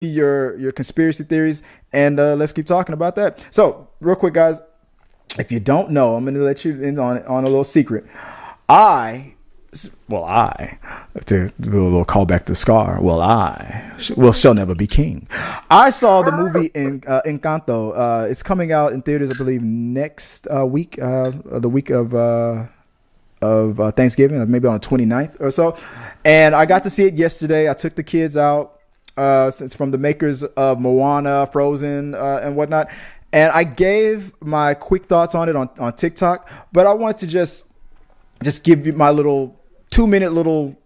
your conspiracy theories, and let's keep talking about that. So, real quick, guys, if you don't know, I'm going to let you in on a little secret. I to do a little callback to Scar. Shall never be king. I saw the movie in Encanto. It's coming out in theaters, I believe, next week, the week of Thanksgiving, maybe on the 29th or so. And I got to see it yesterday. I took the kids out. It's from the makers of Moana, Frozen, and whatnot. And I gave my quick thoughts on it on TikTok. But I want to just give you my little 2-minute little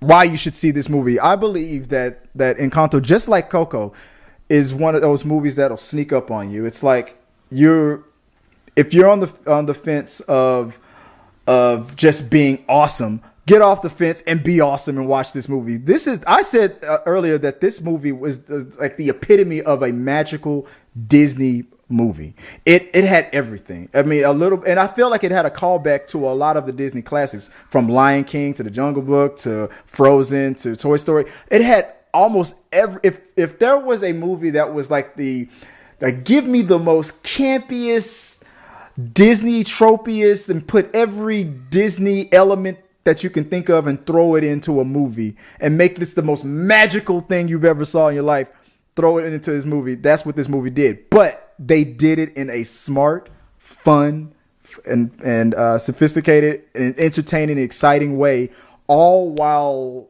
why you should see this movie. I believe that Encanto, just like Coco, is one of those movies that'll sneak up on you. It's like if you're on the fence of just being awesome, get off the fence and be awesome and watch this movie. I said earlier that this movie was like the epitome of a magical Disney movie. It had everything. I mean, and I feel like it had a callback to a lot of the Disney classics, from Lion King to The Jungle Book to Frozen to Toy Story. It had almost if there was a movie that was like give me the most campiest, Disney tropiest, and put every Disney element that you can think of and throw it into a movie and make this the most magical thing you've ever saw in your life, throw it into this movie. That's what this movie did. But they did it in a smart, fun, and sophisticated and entertaining, exciting way, all while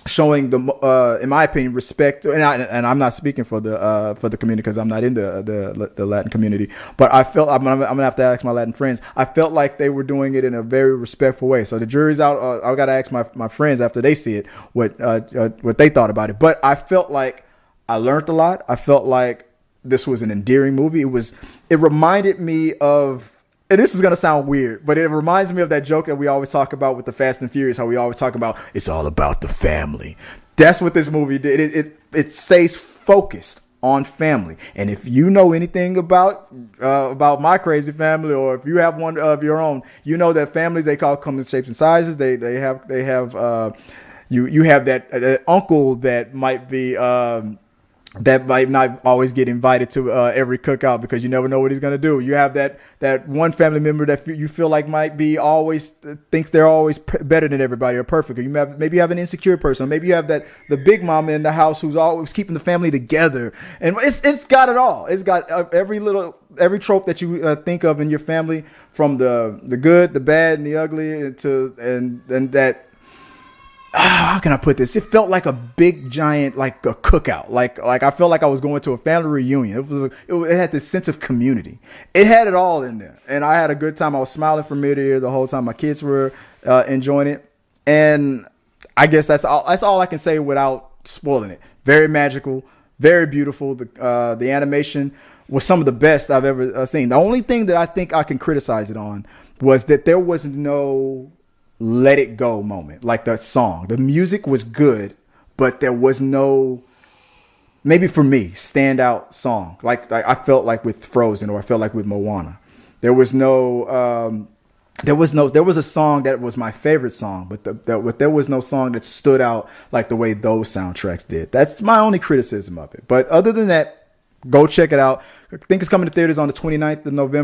showing in my opinion, respect. And I'm not speaking for the community, because I'm not in the Latin community. But I felt I'm gonna have to ask my Latin friends. I felt like they were doing it in a very respectful way. So the jury's out. I got to ask my friends after they see it what they thought about it. But I felt like I learned a lot. I felt like this was an endearing movie. It reminded me of, and this is going to sound weird, but it reminds me of that joke that we always talk about with the Fast and Furious, how we always talk about it's all about the family. That's what this movie did. It stays focused on family. And if you know anything about my crazy family, or if you have one of your own, you know that families, they come in shapes and sizes. They have you have that uncle that might be that might not always get invited to every cookout, because you never know what he's going to do. You have that one family member that you feel like might be always thinks they're always better than everybody or perfect. Or maybe you have an insecure person. Maybe you have the big mama in the house who's always keeping the family together. And it's got it all. It's got every trope that you think of in your family, from the good, the bad, and the ugly, and that. How can I put this? It felt like a big giant, like a cookout. Like I felt like I was going to a family reunion. It had this sense of community. It had it all in there, and I had a good time. I was smiling from ear to ear the whole time. My kids were enjoying it, and I guess that's all I can say without spoiling it. Very magical, very beautiful. The animation was some of the best I've ever seen. The only thing that I think I can criticize it on was that there was no let it go moment. Like the song, the music was good, but there was no, maybe for me, standout song. Like I felt like with Frozen, or I felt like with Moana, there was a song that was my favorite song, but there was no song that stood out like the way those soundtracks did. That's my only criticism of it. But other than that, go check it out. I think it's coming to theaters on the 29th of November.